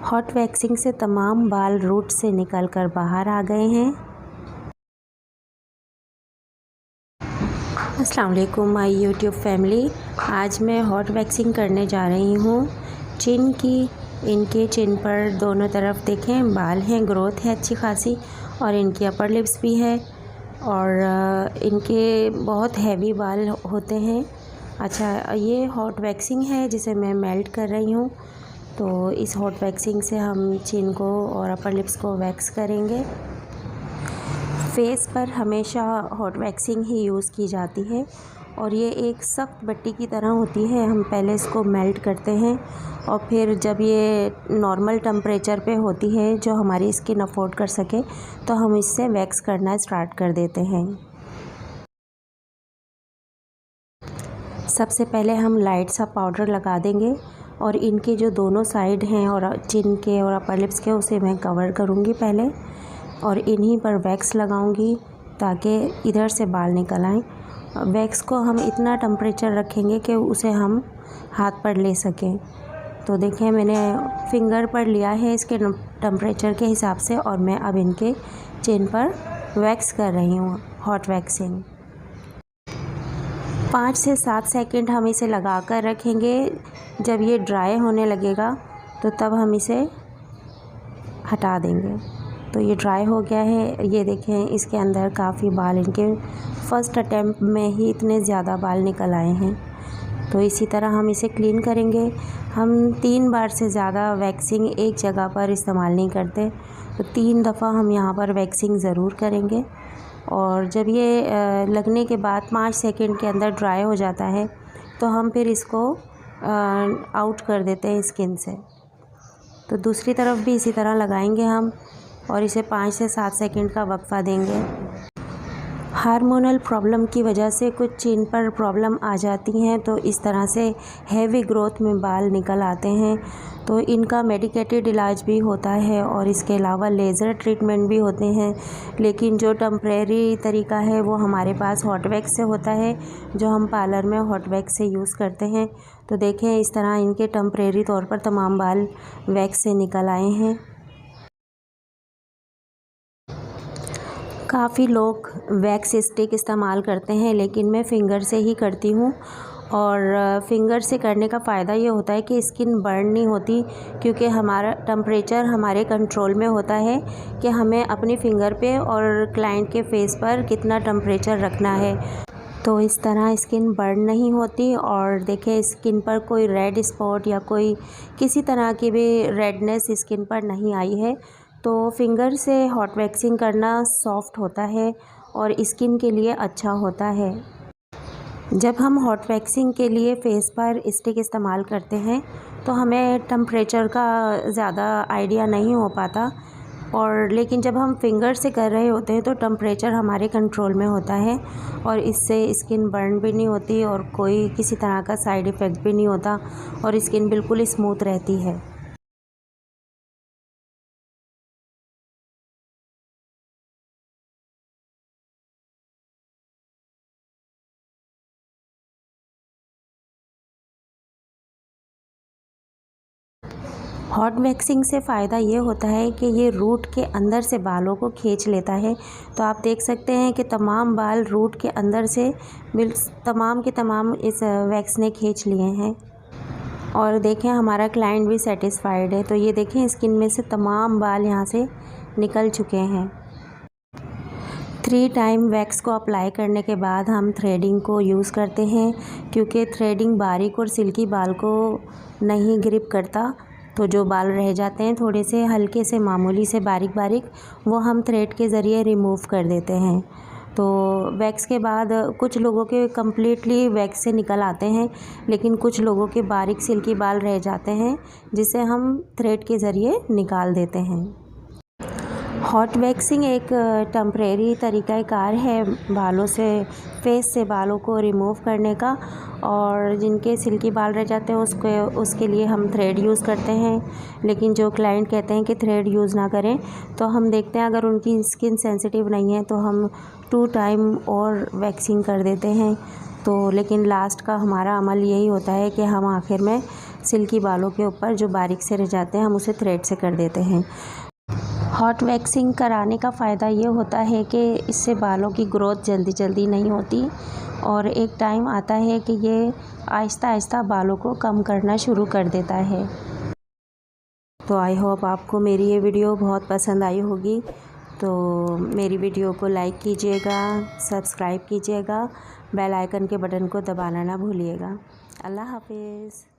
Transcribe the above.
Hot waxing से तमाम बाल रूट से निकलकर बाहर आ गए हैं। अस्सलाम वालेकुम माय यूट्यूब फैमिली। आज मैं हॉट वैक्सिंग करने जा रही हूँ चिन की। इनके चिन पर दोनों तरफ देखें बाल हैं, ग्रोथ है अच्छी खासी, और इनकी अपर लिप्स भी है, और इनके बहुत हैवी बाल होते हैं। अच्छा, ये हॉट वैक्सिंग है जिसे मैं मेल्ट कर रही हूँ। तो इस हॉट वैक्सिंग से हम चिन को और अपर लिप्स को वैक्स करेंगे। फेस पर हमेशा हॉट वैक्सिंग ही यूज़ की जाती है और ये एक सख्त बट्टी की तरह होती है। हम पहले इसको मेल्ट करते हैं और फिर जब ये नॉर्मल टेम्परेचर पे होती है जो हमारी स्किन अफोर्ड कर सके तो हम इससे वैक्स करना स्टार्ट कर देते हैं। सबसे पहले हम लाइट सा पाउडर लगा देंगे और इनके जो दोनों साइड हैं और चिन के और अपर लिप्स के उसे मैं कवर करूँगी पहले, और इन्हीं पर वैक्स लगाऊंगी ताकि इधर से बाल निकल आएँ। वैक्स को हम इतना टेम्परेचर रखेंगे कि उसे हम हाथ पर ले सकें। तो देखें, मैंने फिंगर पर लिया है इसके टेम्परेचर के हिसाब से, और मैं अब इनके चिन पर वैक्स कर रही हूँ हॉट वैक्सिंग। 5 से 7 सेकंड हम इसे लगा कर रखेंगे। जब ये ड्राई होने लगेगा तो तब हम इसे हटा देंगे। तो ये ड्राई हो गया है। ये देखें, इसके अंदर काफ़ी बाल, इनके फर्स्ट अटैम्प्ट में ही इतने ज़्यादा बाल निकल आए हैं। तो इसी तरह हम इसे क्लीन करेंगे। हम 3 बार से ज़्यादा वैक्सिंग एक जगह पर इस्तेमाल नहीं करते, तो 3 दफ़ा हम यहाँ पर वैक्सिंग ज़रूर करेंगे। और जब ये लगने के बाद 5 सेकंड के अंदर ड्राई हो जाता है तो हम फिर इसको आउट कर देते हैं स्किन से। तो दूसरी तरफ भी इसी तरह लगाएंगे हम और इसे 5 से 7 सेकंड का वक्फा देंगे। हार्मोनल प्रॉब्लम की वजह से कुछ चिन पर प्रॉब्लम आ जाती हैं, तो इस तरह से हैवी ग्रोथ में बाल निकल आते हैं। तो इनका मेडिकेटेड इलाज भी होता है और इसके अलावा लेज़र ट्रीटमेंट भी होते हैं। लेकिन जो टेम्परेरी तरीका है वो हमारे पास हॉट वैक्स से होता है, जो हम पार्लर में हॉट वैक्स से यूज़ करते हैं। तो देखें, इस तरह इनके टेम्परेरी तौर पर तमाम बाल वैक्स से निकल आए हैं। काफ़ी लोग वैक्स स्टिक इस्तेमाल करते हैं, लेकिन मैं फ़िंगर से ही करती हूँ। और फ़िंगर से करने का फ़ायदा ये होता है कि स्किन बर्न नहीं होती, क्योंकि हमारा टेम्परेचर हमारे कंट्रोल में होता है कि हमें अपनी फ़िंगर पे और क्लाइंट के फेस पर कितना टेम्परेचर रखना है। तो इस तरह स्किन बर्न नहीं होती। और देखें, स्किन पर कोई रेड स्पॉट या कोई किसी तरह की भी रेडनेस स्किन पर नहीं आई है। तो फिंगर से हॉट वैक्सिंग करना सॉफ्ट होता है और स्किन के लिए अच्छा होता है। जब हम हॉट वैक्सिंग के लिए फेस पर स्टिक इस्तेमाल करते हैं तो हमें टेम्परेचर का ज़्यादा आइडिया नहीं हो पाता, और लेकिन जब हम फिंगर से कर रहे होते हैं तो टेम्परेचर हमारे कंट्रोल में होता है और इससे स्किन बर्न भी नहीं होती और कोई किसी तरह का साइड इफ़ेक्ट भी नहीं होता और स्किन बिल्कुल स्मूथ रहती है। हॉट वैक्सिंग से फ़ायदा ये होता है कि ये रूट के अंदर से बालों को खींच लेता है। तो आप देख सकते हैं कि तमाम बाल रूट के अंदर से तमाम के तमाम इस वैक्स ने खींच लिए हैं। और देखें, हमारा क्लाइंट भी सेटिस्फाइड है। तो ये देखें, स्किन में से तमाम बाल यहाँ से निकल चुके हैं। 3 टाइम वैक्स को अप्लाई करने के बाद हम थ्रेडिंग को यूज़ करते हैं, क्योंकि थ्रेडिंग बारीक और सिल्की बाल को नहीं ग्रिप करता। तो जो बाल रह जाते हैं थोड़े से हल्के से मामूली से बारीक बारीक, वो हम थ्रेड के ज़रिए रिमूव कर देते हैं। तो वैक्स के बाद कुछ लोगों के कम्प्लीटली वैक्स से निकल आते हैं, लेकिन कुछ लोगों के बारीक सिल्की बाल रह जाते हैं जिसे हम थ्रेड के ज़रिए निकाल देते हैं। हॉट वैक्सिंग एक टेम्परेरी तरीक़ाकार है बालों से, फेस से बालों को रिमूव करने का, और जिनके सिल्की बाल रह जाते हैं उसके लिए हम थ्रेड यूज़ करते हैं। लेकिन जो क्लाइंट कहते हैं कि थ्रेड यूज़ ना करें, तो हम देखते हैं अगर उनकी स्किन सेंसिटिव नहीं है तो हम 2 टाइम और वैक्सिंग कर देते हैं। तो लेकिन लास्ट का हमारा अमल यही होता है कि हम आखिर में सिल्की बालों के ऊपर जो बारीक से रह जाते हैं हम उसे थ्रेड से कर देते हैं। हॉट वैक्सिंग कराने का फ़ायदा ये होता है कि इससे बालों की ग्रोथ जल्दी जल्दी नहीं होती और एक टाइम आता है कि ये आहिस्ता आहिस्ता बालों को कम करना शुरू कर देता है। तो आई होप आपको मेरी ये वीडियो बहुत पसंद आई होगी। तो मेरी वीडियो को लाइक कीजिएगा, सब्सक्राइब कीजिएगा, बेल आइकन के बटन को दबाना ना भूलिएगा। अल्लाह हाफिज़।